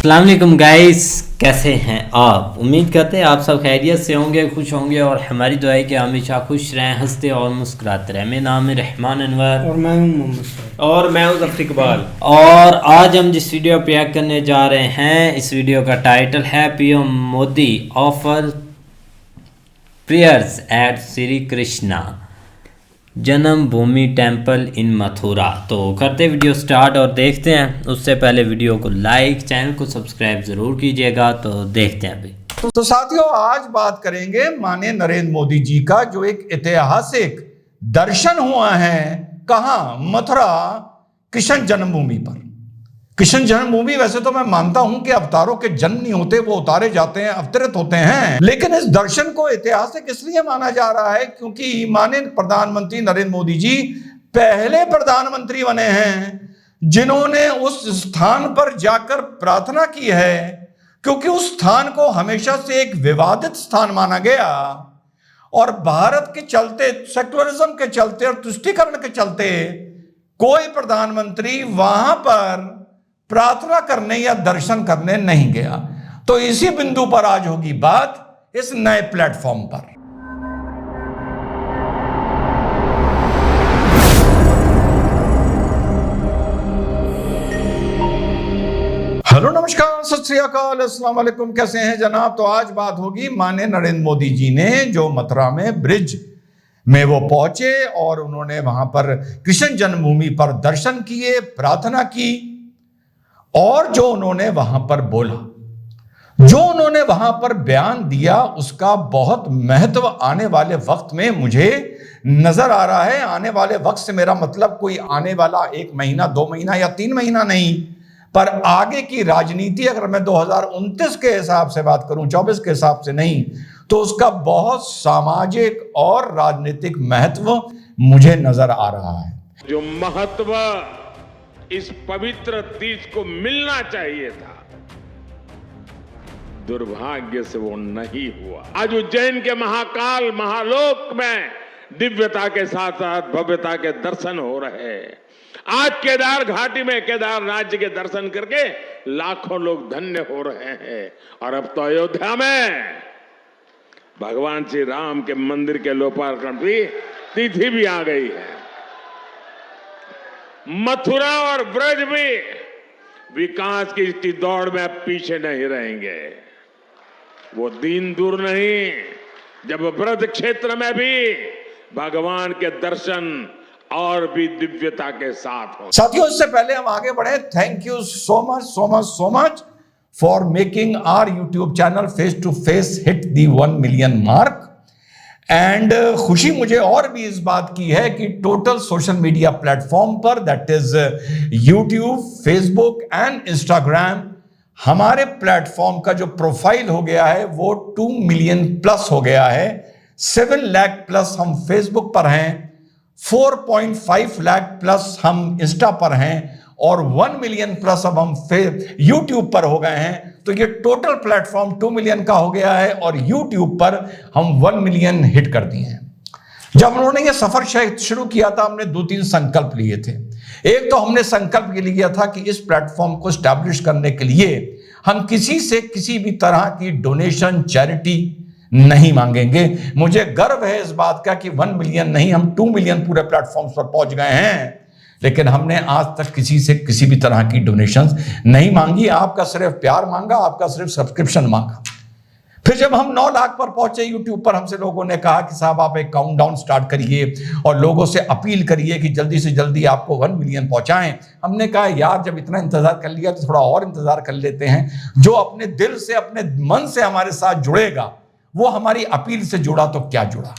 अस्सलाम वालेकुम गाइस, कैसे हैं आप? उम्मीद करते हैं आप सब खैरियत से होंगे, खुश होंगे और हमारी दुआ है कि हमेशा खुश रहें, हंसते और मुस्कुराते रहें। मेरा नाम है रहमान अनवर और मैं हूं मोहम्मद और मैं हूं ज़फ़र इकबाल। और आज हम जिस वीडियो पे रिएक्ट करने जा रहे हैं, इस वीडियो का टाइटल है PM Modi offer prayers at Shri Krishna Janmabhoomi temple इन मथुरा। तो करते वीडियो स्टार्ट और देखते हैं। उससे पहले वीडियो को लाइक, चैनल को सब्सक्राइब ज़रूर कीजिएगा। तो देखते हैं अभी। तो साथियों, आज बात करेंगे माननीय नरेंद्र मोदी जी का जो एक ऐतिहासिक दर्शन हुआ है। कहाँ? मथुरा कृष्ण जन्मभूमि पर। कृष्ण जन्मभूमि वैसे तो मैं मानता हूं कि अवतारों के जन्म नहीं होते, वो उतारे जाते हैं, अवतरित होते हैं, लेकिन इस दर्शन को ऐतिहासिक इसलिए माना जा रहा है क्योंकि माननीय प्रधानमंत्री नरेंद्र मोदी जी पहले प्रधानमंत्री बने हैं जिन्होंने उस स्थान पर जाकर प्रार्थना की है, क्योंकि उस स्थान को हमेशा से एक विवादित स्थान माना गया और भारत के चलते, सेक्युलरिज्म के चलते और तुष्टीकरण के चलते कोई प्रधानमंत्री वहां पर प्रार्थना करने या दर्शन करने नहीं गया। तो इसी बिंदु पर आज होगी बात इस नए प्लेटफॉर्म पर। हेलो, नमस्कार, सत श्री अकाल, अस्सलाम वालेकुम। कैसे हैं जनाब? तो आज बात होगी माननीय नरेंद्र मोदी जी ने जो मथुरा में ब्रिज में वो पहुंचे और उन्होंने वहां पर कृष्ण जन्मभूमि पर दर्शन किए, प्रार्थना की और जो उन्होंने वहां पर बोला, जो उन्होंने वहां पर बयान दिया, उसका बहुत महत्व आने वाले वक्त में मुझे नजर आ रहा है। आने वाले वक्त से मेरा मतलब कोई आने वाला 1 महीना, 2 महीना या 3 महीना नहीं, पर आगे की राजनीति अगर मैं 2029 के हिसाब से बात करूं, 24 के हिसाब से नहीं, तो उसका बहुत सामाजिक और राजनीतिक महत्व मुझे नजर आ रहा है। जो महत्व इस पवित्र तीर्थ को मिलना चाहिए था, दुर्भाग्य से वो नहीं हुआ। आज उज्जैन के महाकाल महालोक में दिव्यता के साथ साथ भव्यता के दर्शन हो रहे हैं। आज केदार घाटी में केदारनाथ जी के दर्शन करके लाखों लोग धन्य हो रहे हैं और अब तो अयोध्या में भगवान श्री राम के मंदिर के लोकार्पण की तिथि भी आ गई है। मथुरा और ब्रज भी विकास की दौड़ में पीछे नहीं रहेंगे। वो दिन दूर नहीं जब ब्रज क्षेत्र में भी भगवान के दर्शन और भी दिव्यता के साथ हो। साथियों, इससे पहले हम आगे बढ़े, thank you so much so much so much for making our YouTube channel face to face hit the 1 million mark. And खुशी मुझे और भी इस बात की है कि टोटल सोशल मीडिया प्लेटफॉर्म पर, that is YouTube, Facebook and Instagram, हमारे प्लेटफॉर्म का जो प्रोफाइल हो गया है वो 2 मिलियन प्लस हो गया है। 7 लाख प्लस हम फेसबुक पर हैं, 4.5 लाख प्लस हम इंस्टा पर हैं और 1 मिलियन प्लस अब हम यूट्यूब पर हो गए हैं। तो ये टोटल प्लेटफॉर्म 2 मिलियन का हो गया है और यूट्यूब पर हम 1 मिलियन हिट कर दिए हैं। जब उन्होंने ये सफर शुरू किया था, हमने 2-3 संकल्प लिए थे। एक तो हमने संकल्प ये लिया था कि इस प्लेटफॉर्म को स्टैब्लिश करने के लिए हम किसी से किसी भी तरह की डोनेशन, चैरिटी नहीं मांगेंगे। मुझे गर्व है इस बात का कि 1 मिलियन नहीं, हम 2 मिलियन पूरे प्लेटफॉर्म्स पर पहुंच गए हैं, लेकिन हमने आज तक किसी से किसी भी तरह की डोनेशंस नहीं मांगी। आपका सिर्फ प्यार मांगा, आपका सिर्फ सब्सक्रिप्शन मांगा। फिर जब हम 9 लाख पर पहुंचे यूट्यूब पर, हमसे लोगों ने कहा कि साहब आप एक काउंटडाउन स्टार्ट करिए और लोगों से अपील करिए कि जल्दी से जल्दी आपको 1 मिलियन पहुंचाएं। हमने कहा यार, जब इतना इंतजार कर लिया तो थोड़ा और इंतजार कर लेते हैं। जो अपने दिल से, अपने मन से हमारे साथ जुड़ेगा वो हमारी अपील से जुड़ा तो क्या जुड़ा।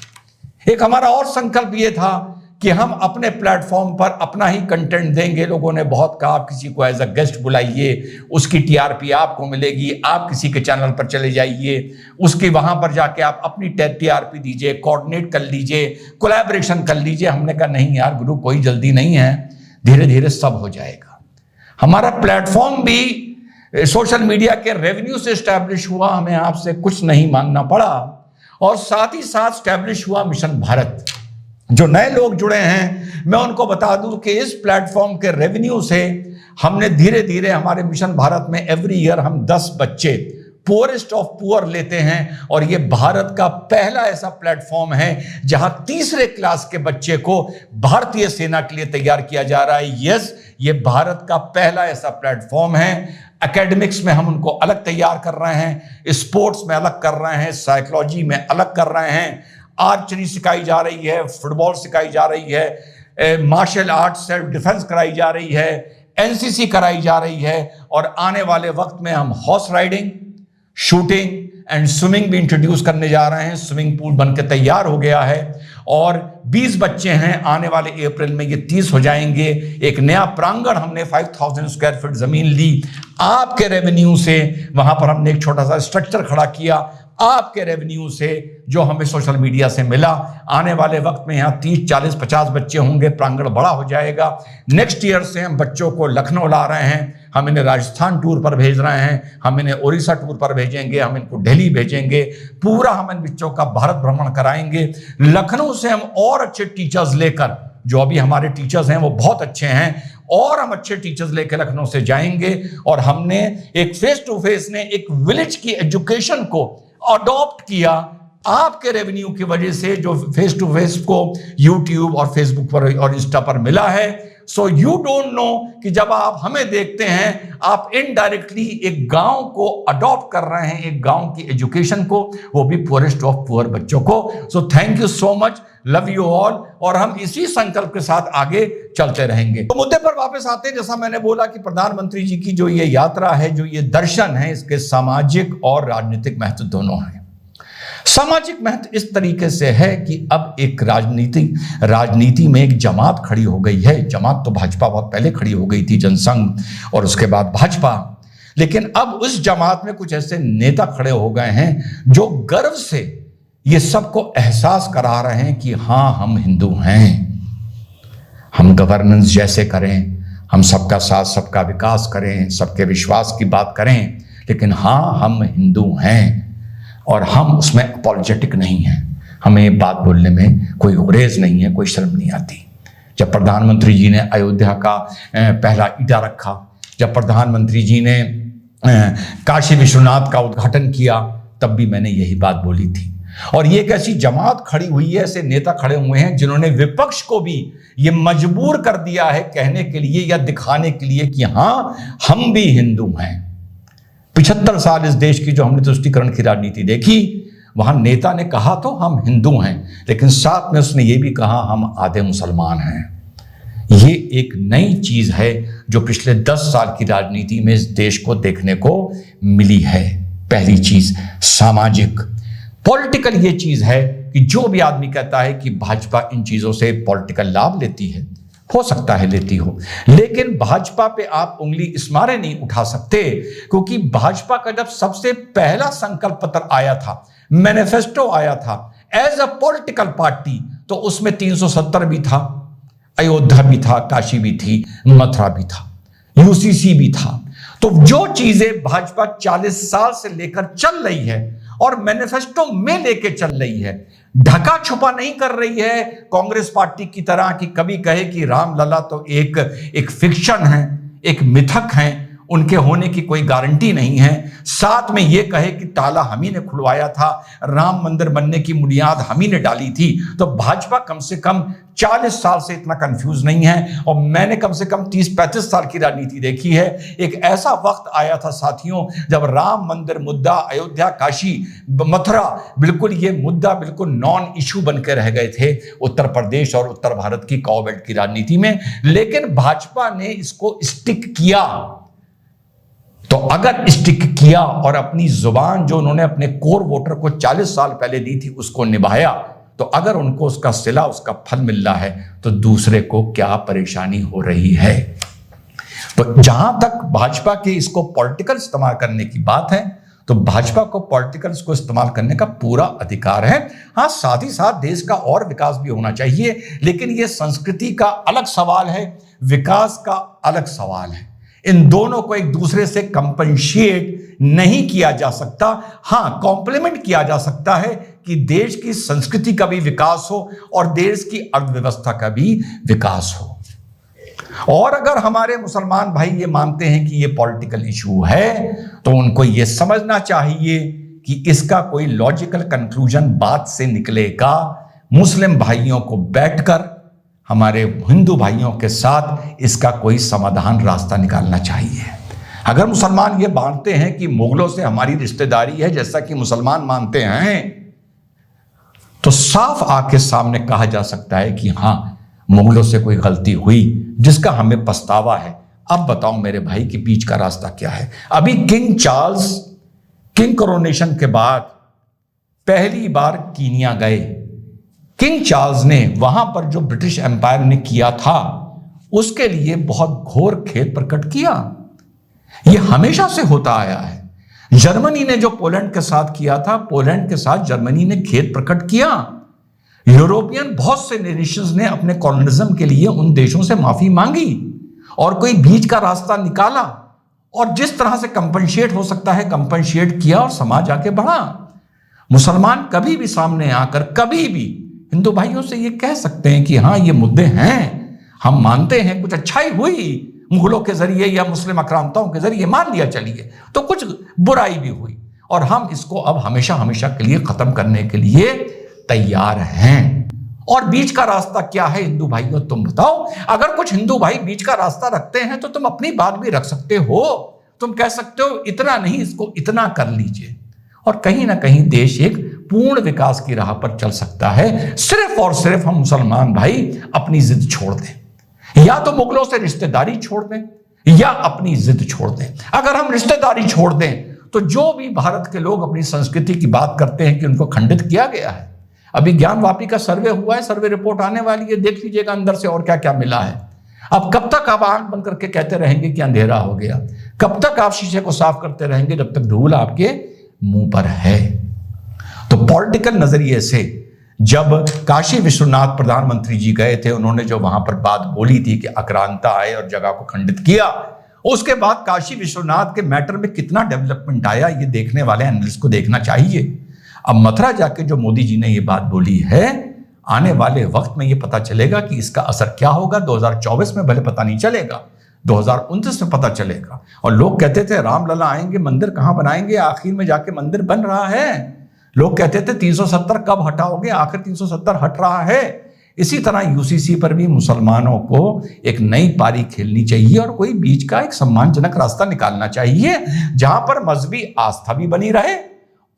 एक हमारा और संकल्प ये था कि हम अपने प्लेटफॉर्म पर अपना ही कंटेंट देंगे। लोगों ने बहुत कहा आप किसी को एज अ गेस्ट बुलाइए, उसकी टीआरपी आपको मिलेगी, आप किसी के चैनल पर चले जाइए, उसके वहां पर जाके आप अपनी टीआरपी दीजिए, कोऑर्डिनेट कर लीजिए, कोलैबोरेशन कर लीजिए। हमने कहा नहीं यार गुरु, कोई जल्दी नहीं है, धीरे धीरे सब हो जाएगा। हमारा प्लेटफॉर्म भी सोशल मीडिया के रेवेन्यू से स्टैब्लिश हुआ, हमें आपसे कुछ नहीं मांगना पड़ा, और साथ ही साथ स्टैब्लिश हुआ मिशन भारत। जो नए लोग जुड़े हैं मैं उनको बता दूं कि इस प्लेटफॉर्म के रेवेन्यू से हमने धीरे धीरे हमारे मिशन भारत में एवरी ईयर हम 10 बच्चे पुअरेस्ट ऑफ पुअर लेते हैं, और ये भारत का पहला ऐसा प्लेटफॉर्म है जहां तीसरे क्लास के बच्चे को भारतीय सेना के लिए तैयार किया जा रहा है। यस, ये भारत का पहला ऐसा प्लेटफॉर्म है। एकेडमिक्स में हम उनको अलग तैयार कर रहे हैं, स्पोर्ट्स में अलग कर रहे हैं, साइकोलॉजी में अलग कर रहे हैं, आर्चरी सिखाई जा रही है, फुटबॉल सिखाई जा रही है, मार्शल आर्ट, सेल्फ डिफेंस कराई जा रही है, एनसीसी कराई जा रही है, और आने वाले वक्त में हम horse riding, shooting and swimming भी इंट्रोड्यूस करने जा रहे हैं। स्विमिंग पूल बनकर तैयार हो गया है और 20 बच्चे हैं, आने वाले अप्रैल में ये 30 हो जाएंगे। एक नया प्रांगण हमने 5000 स्क्वायर फीट जमीन ली आपके रेवेन्यू से, वहां पर हमने एक छोटा सा स्ट्रक्चर खड़ा किया आपके रेवेन्यू से जो हमें सोशल मीडिया से मिला। आने वाले वक्त में यहाँ 30, 40, 50 बच्चे होंगे, प्रांगण बड़ा हो जाएगा। नेक्स्ट ईयर से हम बच्चों को लखनऊ ला रहे हैं, हम इन्हें राजस्थान टूर पर भेज रहे हैं, हम इन्हें उड़ीसा टूर पर भेजेंगे, हम इनको दिल्ली भेजेंगे, पूरा हम इन बच्चों का भारत भ्रमण कराएंगे। लखनऊ से हम और अच्छे टीचर्स लेकर, जो अभी हमारे टीचर्स हैं वो बहुत अच्छे हैं, और हम अच्छे टीचर्स लेकर लखनऊ से जाएंगे। और हमने एक फेस टू फेस ने एक विलेज की एजुकेशन को अडॉप्ट किया आपके रेवेन्यू की वजह से, जो फेस टू फेस को यूट्यूब और फेसबुक पर और इंस्टा पर मिला है। सो यू डोंट नो कि जब आप हमें देखते हैं आप इनडायरेक्टली एक गांव को अडॉप्ट कर रहे हैं, एक गांव की एजुकेशन को, वो भी पुअरेस्ट ऑफ पुअर बच्चों को। So thank you so much, love you all, और हम इसी संकल्प के साथ आगे चलते रहेंगे। तो मुद्दे पर वापस आते हैं। जैसा मैंने बोला कि प्रधानमंत्री जी की जो ये यात्रा है, जो ये दर्शन है, इसके सामाजिक और राजनीतिक महत्व दोनों हैं। सामाजिक महत्व इस तरीके से है कि अब एक राजनीति में एक जमात खड़ी हो गई है। जमात तो भाजपा बहुत पहले खड़ी हो गई थी, जनसंघ और उसके बाद भाजपा, लेकिन अब उस जमात में कुछ ऐसे नेता खड़े हो गए हैं जो गर्व से ये सबको एहसास करा रहे हैं कि हाँ, हम हिंदू हैं, हम गवर्नेंस जैसे करें, हम सबका साथ सबका विकास करें, सबके विश्वास की बात करें, लेकिन हाँ, हम हिंदू हैं और हम उसमें अपॉलोजेटिक नहीं हैं। हमें बात बोलने में कोई गुरेज नहीं है, कोई शर्म नहीं आती। जब प्रधानमंत्री जी ने अयोध्या का पहला ईंटा रखा, जब प्रधानमंत्री जी ने काशी विश्वनाथ का उद्घाटन किया, तब भी मैंने यही बात बोली थी। और ये एक ऐसी जमात खड़ी हुई है, ऐसे नेता खड़े हुए हैं जिन्होंने विपक्ष को भी ये मजबूर कर दिया है कहने के लिए या दिखाने के लिए कि हाँ, हम भी हिंदू हैं। 75 साल इस देश की जो हमने तुष्टीकरण की राजनीति देखी, वहां नेता ने कहा तो हम हिंदू हैं, लेकिन साथ में उसने ये भी कहा हम आधे मुसलमान हैं। ये एक नई चीज है जो पिछले 10 साल की राजनीति में इस देश को देखने को मिली है। पहली चीज सामाजिक, पॉलिटिकल ये चीज है कि जो भी आदमी कहता है कि भाजपा इन चीजों से पॉलिटिकल लाभ लेती है, हो सकता है लेती हो, लेकिन भाजपा पे आप उंगली इस मारे नहीं उठा सकते, क्योंकि भाजपा का जब सबसे पहला संकल्प पत्र आया था, मैनिफेस्टो आया था एज अ पॉलिटिकल पार्टी, तो उसमें 370 भी था, अयोध्या भी था, काशी भी थी, मथुरा भी था, यूसीसी भी था। तो जो चीजें भाजपा 40 साल से लेकर चल रही है और मैनिफेस्टो में लेके चल रही है, ढका छुपा नहीं कर रही है कांग्रेस पार्टी की तरह कि कभी कहे कि रामलला तो एक फिक्शन है, एक मिथक है, उनके होने की कोई गारंटी नहीं है, साथ में ये कहे कि ताला हम ही ने खुलवाया था, राम मंदिर बनने की बुनियाद हम ही ने डाली थी। तो भाजपा कम से कम 40 साल से इतना कंफ्यूज नहीं है, और मैंने कम से कम 30-35 साल की राजनीति देखी है। एक ऐसा वक्त आया था साथियों जब राम मंदिर मुद्दा, अयोध्या, काशी, मथुरा, बिल्कुल ये मुद्दा बिल्कुल नॉन इशू बन के रह गए थे उत्तर प्रदेश और उत्तर भारत की काउ बेल्ट की राजनीति में, लेकिन भाजपा ने इसको स्टिक किया। तो अगर स्टिक किया और अपनी जुबान जो उन्होंने अपने कोर वोटर को 40 साल पहले दी थी उसको निभाया, तो अगर उनको उसका सिला, उसका फल मिल रहा है, तो दूसरे को क्या परेशानी हो रही है। तो जहां तक भाजपा के इसको पॉलिटिकल इस्तेमाल करने की बात है, तो भाजपा को पॉलिटिकल इसको इस्तेमाल करने का पूरा अधिकार है। हाँ, साथ ही साथ देश का और विकास भी होना चाहिए, लेकिन यह संस्कृति का अलग सवाल है, विकास का अलग सवाल है। इन दोनों को एक दूसरे से कंपनशिएट नहीं किया जा सकता। हाँ, कॉम्प्लीमेंट किया जा सकता है कि देश की संस्कृति का भी विकास हो और देश की अर्थव्यवस्था का भी विकास हो। और अगर हमारे मुसलमान भाई ये मानते हैं कि ये पॉलिटिकल इशू है, तो उनको ये समझना चाहिए कि इसका कोई लॉजिकल कंक्लूजन बात से निकलेगा। मुस्लिम भाइयों को बैठकर हमारे हिंदू भाइयों के साथ इसका कोई समाधान रास्ता निकालना चाहिए। अगर मुसलमान ये मानते हैं कि मुगलों से हमारी रिश्तेदारी है, जैसा कि मुसलमान मानते हैं, तो साफ आके सामने कहा जा सकता है कि हां, मुगलों से कोई गलती हुई जिसका हमें पछतावा है। अब बताओ मेरे भाई कि बीच का रास्ता क्या है। अभी किंग चार्ल्स किंग कोरोनेशन के बाद पहली बार कीनिया गए। किंग चार्ल्स ने वहां पर जो ब्रिटिश एम्पायर ने किया था उसके लिए बहुत घोर खेद प्रकट किया। यह हमेशा से होता आया है। जर्मनी ने जो पोलैंड के साथ किया था, पोलैंड के साथ जर्मनी ने खेद प्रकट किया। यूरोपियन बहुत से नेशंस ने अपने कॉलोनिज्म के लिए उन देशों से माफी मांगी और कोई बीच का रास्ता निकाला, और जिस तरह से कंपनसेट हो सकता है कंपनसेट किया और समाज आगे बढ़ा। मुसलमान कभी भी सामने आकर कभी भी हिंदू भाइयों से ये कह सकते हैं कि हाँ, ये मुद्दे हैं, हम मानते हैं कुछ अच्छाई हुई मुगलों के जरिए या मुस्लिम आक्रांताओं के जरिए, मान लिया चलिए, तो कुछ बुराई भी हुई और हम इसको अब हमेशा हमेशा के लिए खत्म करने के लिए तैयार हैं। और बीच का रास्ता क्या है हिंदू भाइयों, तुम बताओ। अगर कुछ हिंदू भाई बीच का रास्ता रखते हैं तो तुम अपनी बात भी रख सकते हो। तुम कह सकते हो इतना नहीं, इसको इतना कर लीजिए, और कहीं ना कहीं देश एक पूर्ण विकास की राह पर चल सकता है। सिर्फ और सिर्फ हम मुसलमान भाई अपनी जिद छोड़ दें, या तो मुगलों से रिश्तेदारी छोड़ दें या अपनी जिद छोड़ दें। अगर हम रिश्तेदारी छोड़ दें तो जो भी भारत के लोग अपनी संस्कृति की बात करते हैं कि उनको खंडित किया गया है, अभी ज्ञानवापी का सर्वे हुआ है, सर्वे रिपोर्ट आने वाली है, देख लीजिएगा अंदर से और क्या क्या मिला है। अब कब तक आप आंख बंद करके कहते रहेंगे कि अंधेरा हो गया? कब तक आप शीशे को साफ करते रहेंगे जब तक धूल आपके मुंह पर है? तो पॉलिटिकल नजरिए से जब काशी विश्वनाथ प्रधानमंत्री जी गए थे, उन्होंने जो वहां पर बात बोली थी कि आक्रांता आए और जगह को खंडित किया, उसके बाद काशी विश्वनाथ के मैटर में कितना डेवलपमेंट आया, ये देखने वाले एनालिस्ट को देखना चाहिए। अब मथुरा जाके जो मोदी जी ने ये बात बोली है, आने वाले वक्त में ये पता चलेगा कि इसका असर क्या होगा। 2024 में भले पता नहीं चलेगा, 2029 में पता चलेगा। और लोग कहते थे रामलला आएंगे, मंदिर कहां बनाएंगे, आखिर में जाके मंदिर बन रहा है। लोग कहते थे 370 कब हटाओगे, आखिर 370 हट रहा है। इसी तरह यूसीसी पर भी मुसलमानों को एक नई पारी खेलनी चाहिए और कोई बीच का एक सम्मानजनक रास्ता निकालना चाहिए, जहां पर मजहबी आस्था भी बनी रहे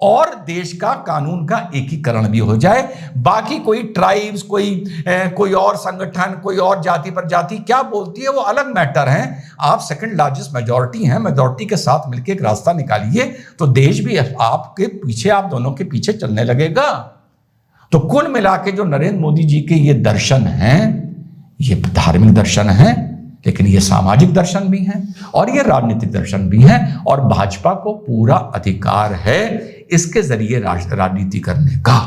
और देश का कानून का एकीकरण भी हो जाए। बाकी कोई ट्राइब्स, कोई और संगठन, कोई और जाति पर जाति क्या बोलती है वो अलग मैटर है। आप सेकंड लार्जेस्ट मेजॉरिटी हैं, मेजॉरिटी के साथ मिलकर एक रास्ता निकालिए तो देश भी आपके पीछे, आप दोनों के पीछे चलने लगेगा। तो कुल मिला के जो नरेंद्र मोदी जी के ये दर्शन हैं, ये धार्मिक दर्शन हैं, लेकिन ये सामाजिक दर्शन भी हैं और ये राजनीतिक दर्शन भी हैं, और भाजपा को पूरा अधिकार है इसके जरिए राजनीति करने का।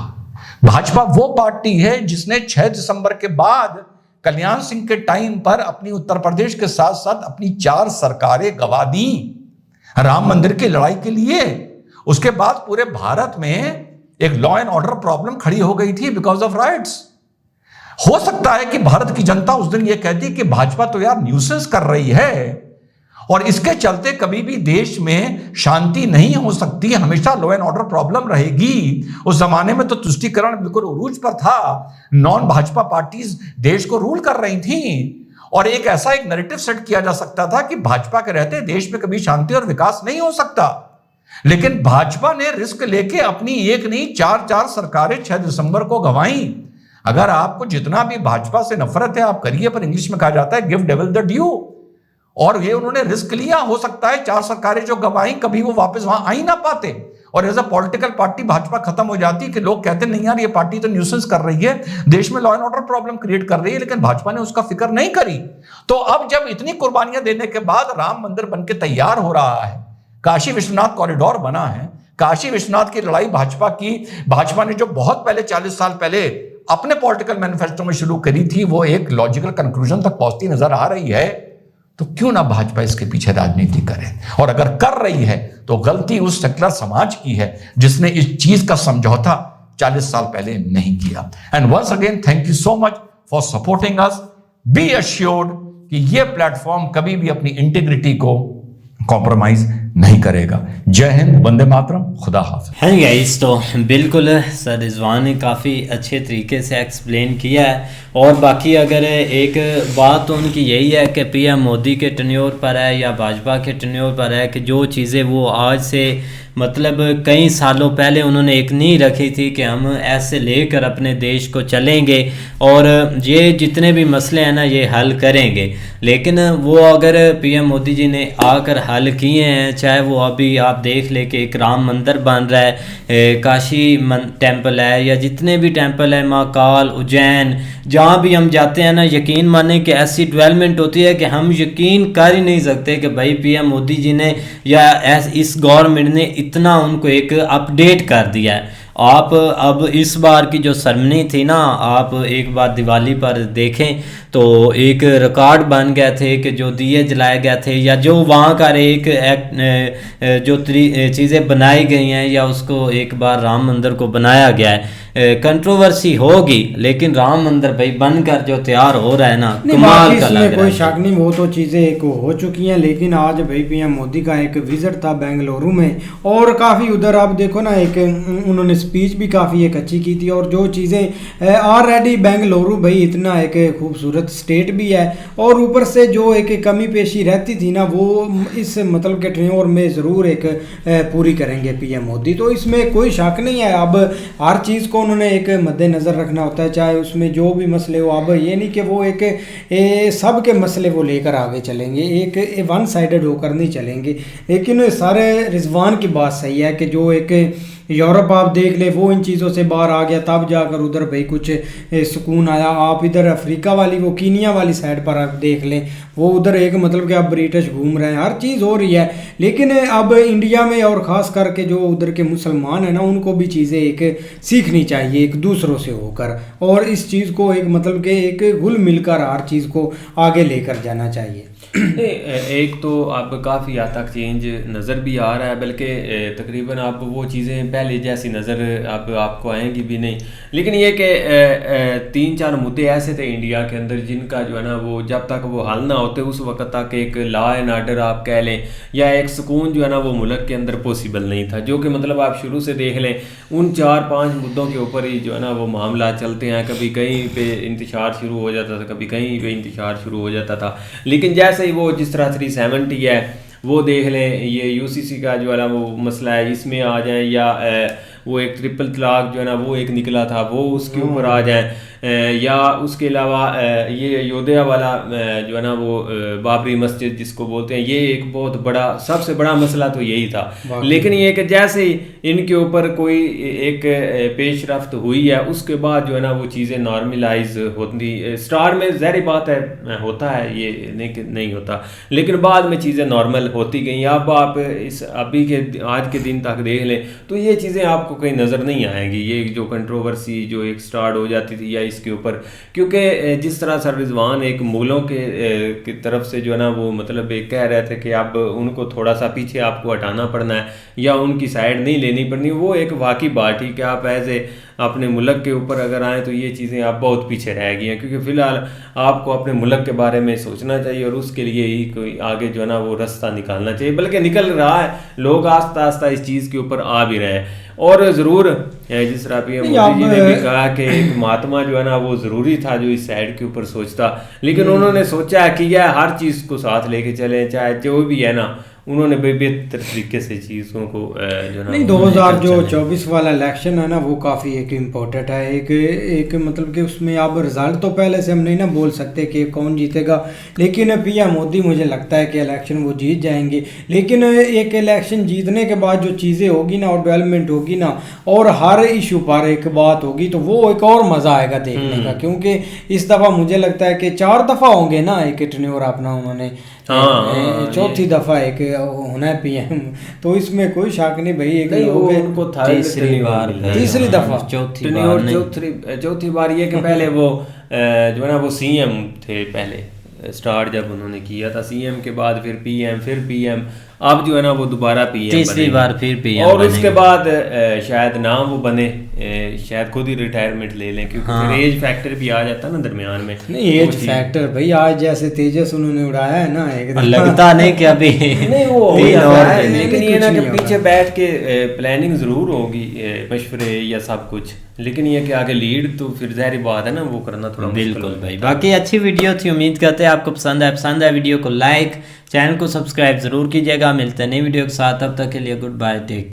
भाजपा वो पार्टी है जिसने 6 दिसंबर के बाद कल्याण सिंह के टाइम पर अपनी उत्तर प्रदेश के साथ साथ अपनी 4 सरकारें गवा दी राम मंदिर की लड़ाई के लिए। उसके बाद पूरे भारत में एक लॉ एंड ऑर्डर प्रॉब्लम खड़ी हो गई थी बिकॉज ऑफ राइट्स। हो सकता है कि भारत की जनता उस दिन यह कहती कि भाजपा तो यार न्यूसेंस कर रही है और इसके चलते कभी भी देश में शांति नहीं हो सकती, हमेशा लॉ एंड ऑर्डर प्रॉब्लम रहेगी। उस जमाने में तो तुष्टीकरण बिल्कुल उरूज पर था, नॉन भाजपा पार्टीज देश को रूल कर रही थी और एक ऐसा एक नैरेटिव सेट किया जा सकता था कि भाजपा के रहते देश में कभी शांति और विकास नहीं हो सकता। लेकिन भाजपा ने रिस्क लेके अपनी एक नहीं 4 सरकारें 6 दिसंबर को गंवाई। अगर आपको जितना भी भाजपा से नफरत है आप करिए, पर इंग्लिश में कहा जाता है गिव डेविल द ड्यू, और ये उन्होंने रिस्क लिया। हो सकता है 4 सरकारें जो गंवाई कभी वो वापस वहां आ ही ना पाते और as a political party Bhajpa खत्म हो जाती कि लोग कहते नहीं यार ये पार्टी तो न्यूसेंस कर रही है, देश में law and order problem create कर रही है, लेकिन भाजपा ने उसका फिक्र नहीं करी। तो अब जब इतनी कुर्बानियां देने के बाद राम मंदिर बनके तैयार हो रहा है, काशी विश्वनाथ कॉरिडोर बना है, काशी विश्वनाथ की लड़ाई भाजपा ने जो बहुत पहले 40 साल पहले अपने पॉलिटिकल मैनिफेस्टो में शुरू करी थी, वो एक लॉजिकल कंक्लूजन तक पहुंचती नजर आ रही है। तो क्यों ना भाजपा इसके पीछे राजनीति करे, और अगर कर रही है तो गलती उस सेक्युलर समाज की है जिसने इस चीज का समझौता 40 साल पहले नहीं किया। And once again thank you so much for supporting us. Be assured कि ये प्लेटफॉर्म कभी भी अपनी इंटीग्रिटी को कॉम्प्रोमाइज नहीं करेगा। जय हिंद, वंदे मातरम, खुदा हाफिज। हाँ गाइस, तो बिल्कुल सर रिजवान ने काफ़ी अच्छे तरीके से एक्सप्लेन किया है। और बाकी अगर एक बात तो उनकी यही है कि पीएम मोदी के टेन्योर पर है या भाजपा के टेन्योर पर है कि जो चीज़ें वो आज से मतलब कई सालों पहले उन्होंने एक नींव रखी थी कि हम ऐसे लेकर अपने देश को चलेंगे और ये जितने भी मसले हैं ना ये हल करेंगे। लेकिन वो अगर पीएम मोदी जी ने आकर हल किए हैं, चाहे वो अभी आप देख ले कि एक राम मंदिर बन रहा है, काशी टेम्पल है, या जितने भी टेम्पल है, महाकाल, उज्जैन, जहाँ भी हम जाते हैं ना, यकीन माने कि ऐसी डेवलपमेंट होती है कि हम यकीन कर ही नहीं सकते कि भाई पीएम मोदी जी ने या इस गवर्नमेंट ने इतना उनको एक अपडेट कर दिया है। आप अब इस बार की जो सेरेमनी थी ना, आप एक बार दिवाली पर देखें तो एक रिकॉर्ड बन गए थे कि जो दिए जलाए गए थे या जो वहाँ का एक जो चीज़ें बनाई गई हैं या उसको एक बार राम मंदिर को बनाया गया है। कंट्रोवर्सी होगी लेकिन राम मंदिर भाई बनकर जो तैयार हो रहा है ना, कमाल का लग रहा है। कोई शक नहीं, वो तो चीज़ें एक हो चुकी हैं। लेकिन आज भाई पीएम मोदी का एक विजिट था बेंगलुरु में और काफ़ी उधर आप देखो ना, एक उन्होंने स्पीच भी काफ़ी एक अच्छी की थी। और जो चीज़ें ऑलरेडी बेंगलुरु भाई इतना एक खूबसूरत स्टेट भी है और ऊपर से जो एक कमी पेशी रहती थी ना, वो इस मतलब के टेन्योर में ज़रूर एक पूरी करेंगे पीएम मोदी। तो इसमें कोई शक नहीं है। अब हर चीज़ को उन्होंने एक मद्देनज़र रखना होता है, चाहे उसमें जो भी मसले हो। अब ये नहीं कि वो एक सब के मसले वो लेकर आगे चलेंगे, एक वन साइडेड होकर नहीं चलेंगे। लेकिन सारे रिजवान की बात सही है कि जो एक यूरोप आप देख ले, वो इन चीज़ों से बाहर आ गया, तब जाकर उधर भाई कुछ सुकून आया। आप इधर अफ्रीका वाली वो कीनिया वाली साइड पर आप देख लें, वो उधर एक मतलब कि आप ब्रिटिश घूम रहे हैं, हर चीज़ हो रही है। लेकिन अब इंडिया में और ख़ास करके जो उधर के मुसलमान हैं ना, उनको भी चीज़ें एक सीखनी चाहिए एक दूसरों से होकर, और इस चीज़ को एक मतलब कि एक घुल मिलकर हर चीज़ को आगे लेकर जाना चाहिए। एक तो अब काफ़ी हद तक चेंज नज़र भी आ रहा है, बल्कि तकरीबन आप वो चीज़ें पहले जैसी नज़र अब आपको आएंगी भी नहीं। लेकिन ये कि 3-4 मुद्दे ऐसे थे इंडिया के अंदर जिनका जो है ना वो जब तक वो हल ना होते उस वक्त तक एक लॉ एंड ऑर्डर आप कह लें या एक सुकून जो है ना वो मुल्क के अंदर पॉसिबल नहीं था। जो कि मतलब आप शुरू से देख लें उन 4-5 मुद्दों के ऊपर ही जो है ना वो मामला चलते हैं। कभी कहीं पे इंतशार शुरू हो जाता था, कभी कहीं पे इंतशार शुरू हो जाता था। लेकिन जैसे ही वो जिस तरह 370 है वो देख लें, ये यूसीसी का जो है ना वो मसला है, इसमें आ जाए, या वो एक ट्रिपल तलाक जो है ना वो एक निकला था वो उसके ऊपर आ जाए, या उसके अलावा ये अयोध्या वाला जो है ना वो बाबरी मस्जिद जिसको बोलते हैं, ये एक बहुत बड़ा सबसे बड़ा मसला तो यही था। लेकिन ये कि जैसे ही इनके ऊपर कोई एक पेशरफ्त हुई है उसके बाद जो है ना वो चीज़ें नॉर्मलाइज होती, स्टार में ज़ाहिर बात है होता है, ये नहीं होता, लेकिन बाद में चीज़ें नॉर्मल होती गई। अब आप इस अभी के आज के दिन तक देख लें तो ये चीज़ें आपको कहीं नज़र नहीं आएंगी। ये जो कंट्रोवर्सी जो एक स्टार्ट हो जाती थी या इसके ऊपर, क्योंकि जिस तरह सर रिजवान एक मुगलों की तरफ से जो है ना वो मतलब एक कह रहे थे कि अब उनको थोड़ा सा पीछे आपको हटाना पड़ना है या उनकी साइड नहीं लेनी पड़नी, वो एक वाकई बात ही कि आप एज ए अपने मुल्क के ऊपर अगर आएँ तो ये चीज़ें आप बहुत पीछे रह गई हैं। क्योंकि फ़िलहाल आपको अपने मुल्क के बारे में सोचना चाहिए और उसके लिए ही कोई आगे जो है ना वो रास्ता निकालना चाहिए, बल्कि निकल रहा है। लोग आस्ता आस्ता इस चीज़ के ऊपर आ भी रहे हैं। और ज़रूर जिस तरह पीएम मोदी जी ने भी कहा कि एक महात्मा जो है ना वो ज़रूरी था जो इस साइड के ऊपर सोचता, लेकिन उन्होंने सोचा कि यह हर चीज़ को साथ लेके चले, चाहे जो भी है ना, उन्होंने बेहतर तरीके से चीज़ों को जो ना नहीं 2024 वाला इलेक्शन है ना वो काफ़ी एक इम्पोर्टेंट है। एक मतलब कि उसमें आप रिजल्ट तो पहले से हम नहीं ना बोल सकते कि कौन जीतेगा, लेकिन पीएम मोदी मुझे लगता है कि इलेक्शन वो जीत जाएंगे। लेकिन एक इलेक्शन जीतने के बाद जो चीज़ें होगी ना और डेवलपमेंट होगी ना और हर इशू पर एक बात होगी तो वो एक और मज़ा आएगा देखने का। क्योंकि इस दफ़ा मुझे लगता है कि 4 दफ़ा होंगे ना एक टेन्योर अपना उन्होंने, चौथी दफ़ा एक होना है पीएम, तो इसमें कोई शक नहीं भाई। एक उनको तीसरी दफ़ा चौथी बार ये कि पहले वो जो है ना वो सीएम थे, पहले स्टार्ट जब उन्होंने किया था सीएम के बाद फिर पीएम, अब जो है ना वो दोबारा पीएम तीसरी बार फिर पीएम, और उसके बाद शायद नाम वो बने शायद खुद ही रिटायरमेंट ले लें, क्योंकि फिर एज फैक्टर भी आ जाता है ना दरमियान में। नहीं एज फैक्टर भाई, आज जैसे तेजस उन्होंने उड़ाया है ना एकदम लगता नहीं कि अभी नहीं वो हो तीन जाता और है, दिन। लेकिन नहीं, ये ना कुछ कि नहीं पीछे बैठ के प्लानिंग ज़रूर होगी, मशवरे या सब कुछ, लेकिन ये कि आगे लीड तो फिर ज़ाहिर बात है ना वो करना थोड़ा मुश्किल बिल्कुल होता है। भाई। बाकी अच्छी वीडियो थी, उम्मीद करते हैं आपको पसंद है वीडियो को लाइक, चैनल को सब्सक्राइब जरूर कीजिएगा। मिलते हैं नई वीडियो के साथ, तब तक के लिए गुड बाय, टेक।